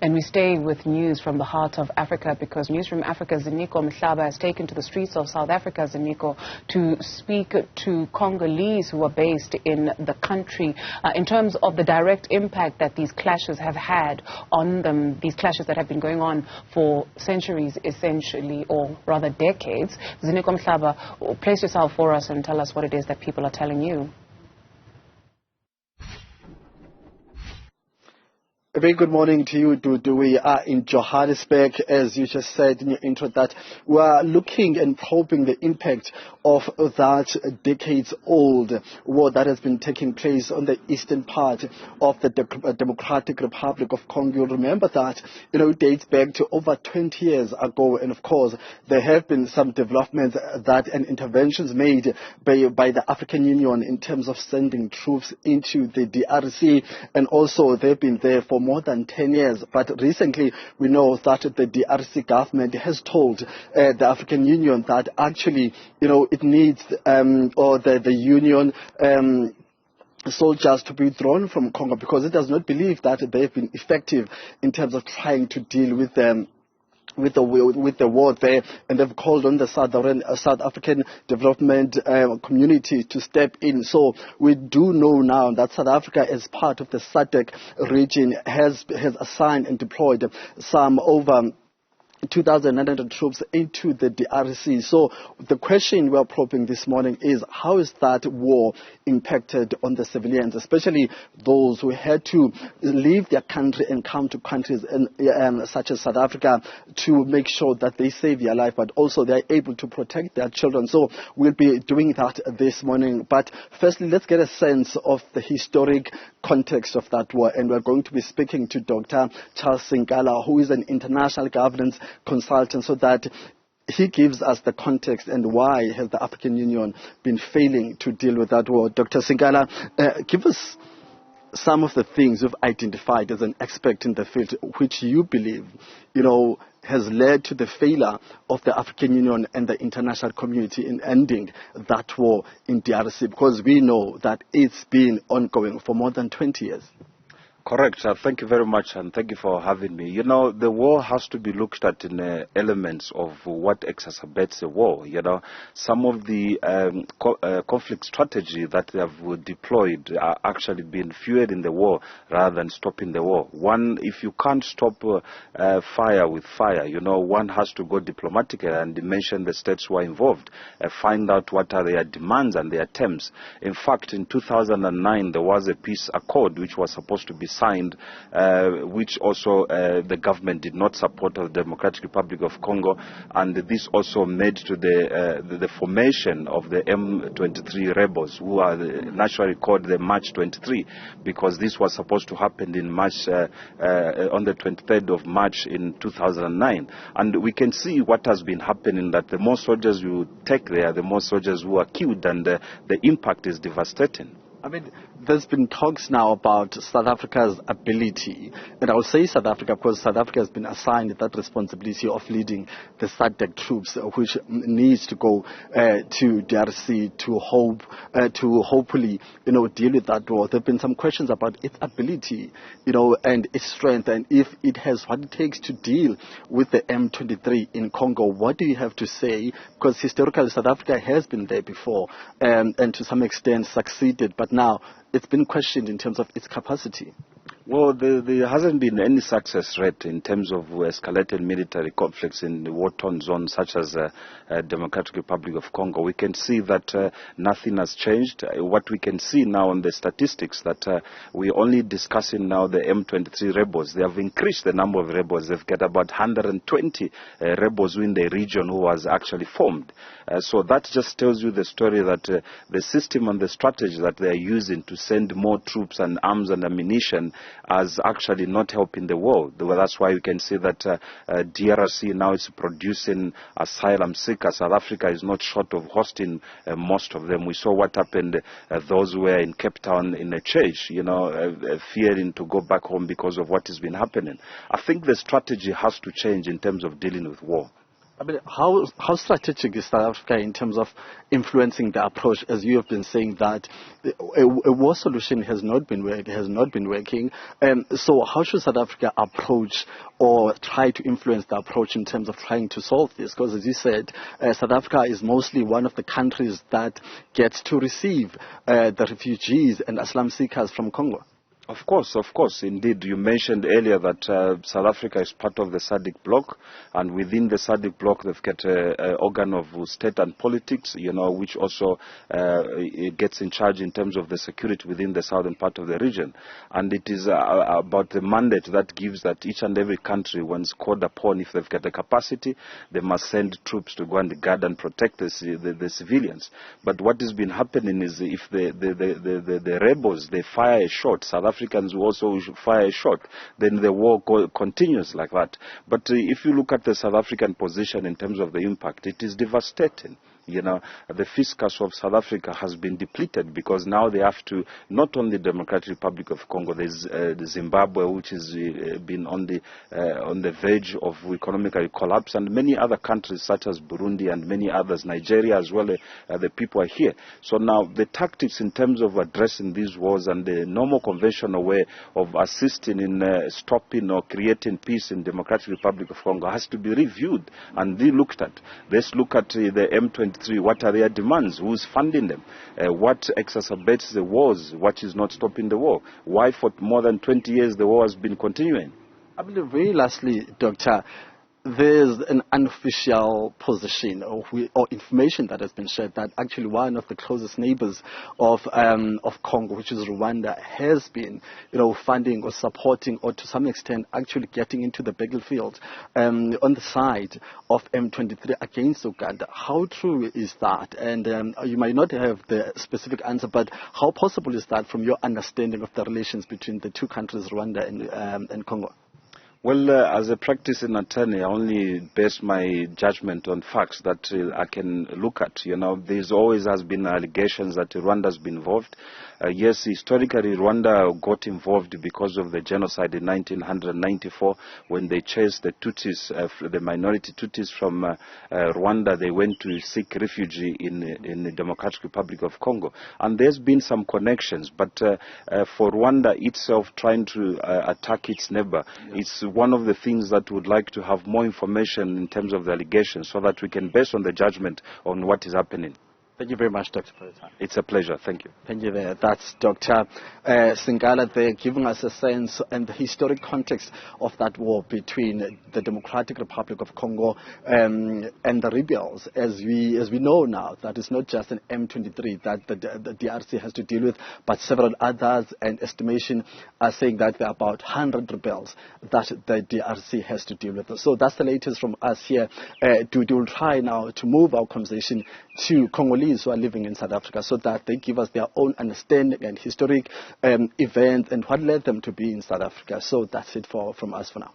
And we stay with news from the heart of Africa, because Newzroom Afrika Zininko Mhlaba has taken to the streets of South Africa, Zininko, to speak to Congolese who are based in the country in terms of the direct impact that these clashes have had on them, these clashes that have been going on for centuries, essentially, or rather decades. Zininko Mhlaba, place yourself for us and tell us what it is that people are telling you. A very good morning to you, Dudu. We are in Johannesburg, as you just said in your intro, that we are looking and probing the impact of that decades-old war that has been taking place on the eastern part of the Democratic Republic of Congo. You'll remember that, it dates back to over 20 years ago, and of course, there have been some developments and interventions made by the African Union in terms of sending troops into the DRC, and also they've been there for more than 10 years. But recently, we know that the DRC government has told the African Union that actually, it needs, or the Union, soldiers to be withdrawn from Congo, because it does not believe that they've been effective in terms of trying to deal with them. With the war there, and they've called on the South African development community to step in. So we do know now that South Africa, as part of the SADC region, has assigned and deployed some over 2,900 troops into the DRC. So the question we are probing this morning is, how is that war impacted on the civilians, especially those who had to leave their country and come to countries such as South Africa to make sure that they save their life, but also they are able to protect their children. So we'll be doing that this morning. But firstly, let's get a sense of the historic context of that war. And we're going to be speaking to Dr. Charles Sinkala, who is an international governance consultant, so that he gives us the context and why has the African Union been failing to deal with that war. Dr. Sinkala, give us some of the things you've identified as an expert in the field, which you believe, has led to the failure of the African Union and the international community in ending that war in DRC, because we know that it's been ongoing for more than 20 years. Correct. Thank you very much, and thank you for having me. The war has to be looked at in elements of what exacerbates the war. Some of the conflict strategy that they have deployed are actually being fueled in the war rather than stopping the war. One, if you can't stop fire with fire, one has to go diplomatically and mention the states who are involved, find out what are their demands and their terms. In fact, in 2009, there was a peace accord which was supposed to be signed, which also the government did not support of the Democratic Republic of Congo, and this also made to the formation of the M23 rebels, who are naturally called the March 23, because this was supposed to happen in March, on the 23rd of March in 2009. And we can see what has been happening, that the more soldiers you take there, the more soldiers who are killed, and the impact is devastating. There's been talks now about South Africa's ability, and I will say South Africa because South Africa has been assigned that responsibility of leading the SADC troops, which needs to go to DRC to hopefully, deal with that war. There have been some questions about its ability, and its strength, and if it has what it takes to deal with the M23 in Congo. What do you have to say? Because historically, South Africa has been there before, and to some extent succeeded, but now it's been questioned in terms of its capacity. Well, there hasn't been any success rate in terms of escalated military conflicts in the war-torn zones such as Democratic Republic of Congo. We can see that nothing has changed. What we can see now on the statistics, that we're only discussing now the M23 rebels. They have increased the number of rebels. They've got about 120 rebels in the region who was actually formed. So that just tells you the story that the system and the strategy that they're using to send more troops and arms and ammunition as actually not helping the war. That's why you can see that DRC now is producing asylum seekers. South Africa is not short of hosting most of them. We saw what happened, those who were in Cape Town in a church, fearing to go back home because of what has been happening. I think the strategy has to change in terms of dealing with war. I mean, how strategic is South Africa in terms of influencing the approach, as you have been saying that a war solution has not been working. So how should South Africa approach or try to influence the approach in terms of trying to solve this? Because as you said, South Africa is mostly one of the countries that gets to receive the refugees and asylum seekers from Congo. Of course, indeed. You mentioned earlier that South Africa is part of the SADC bloc, and within the SADC bloc they've got an organ of state and politics, which also gets in charge in terms of the security within the southern part of the region. And it is about the mandate that gives that each and every country, when it's called upon, if they've got the capacity, they must send troops to go and guard and protect the civilians. But what has been happening is if the rebels, they fire a shot, South Africans will also fire a shot, then the war continues like that. But if you look at the South African position in terms of the impact, it is devastating. The fiscus of South Africa has been depleted because now they have to, not only the Democratic Republic of Congo, there's Zimbabwe, which has been on the verge of economic collapse, and many other countries such as Burundi and many others, Nigeria as well, the people are here. So now the tactics in terms of addressing these wars and the normal conventional way of assisting in stopping or creating peace in Democratic Republic of Congo has to be reviewed and re-looked at. Let's look at the M23. What are their demands? Who's funding them? What exacerbates the wars? What is not stopping the war? Why for more than 20 years the war has been continuing? I believe very lastly, Doctor, there's an unofficial position or information that has been shared that actually one of the closest neighbors of Congo, which is Rwanda, has been, funding or supporting or to some extent actually getting into the battlefield on the side of M23 against Uganda. How true is that? And you might not have the specific answer, but how possible is that from your understanding of the relations between the two countries, Rwanda and Congo? Well, as a practicing attorney, I only base my judgment on facts that I can look at. There's always has been allegations that Rwanda has been involved. Yes, historically, Rwanda got involved because of the genocide in 1994 when they chased the Tutsis, the minority Tutsis from Rwanda. They went to seek refuge in the Democratic Republic of Congo. And there's been some connections, but for Rwanda itself trying to attack its neighbor, it's one of the things that would like to have more information in terms of the allegations so that we can base on the judgment on what is happening. Thank you very much, Doctor, for your time. It's a pleasure. Thank you. Thank you there. That's Dr. Sinkala there, giving us a sense and the historic context of that war between the Democratic Republic of Congo and the rebels. As we know now, that is not just an M23 that the DRC has to deal with, but several others, and estimation are saying that there are about 100 rebels that the DRC has to deal with. So that's the latest from us here. We will try now to move our conversation to Congolese who are living in South Africa so that they give us their own understanding and historic events and what led them to be in South Africa. So that's it from us for now.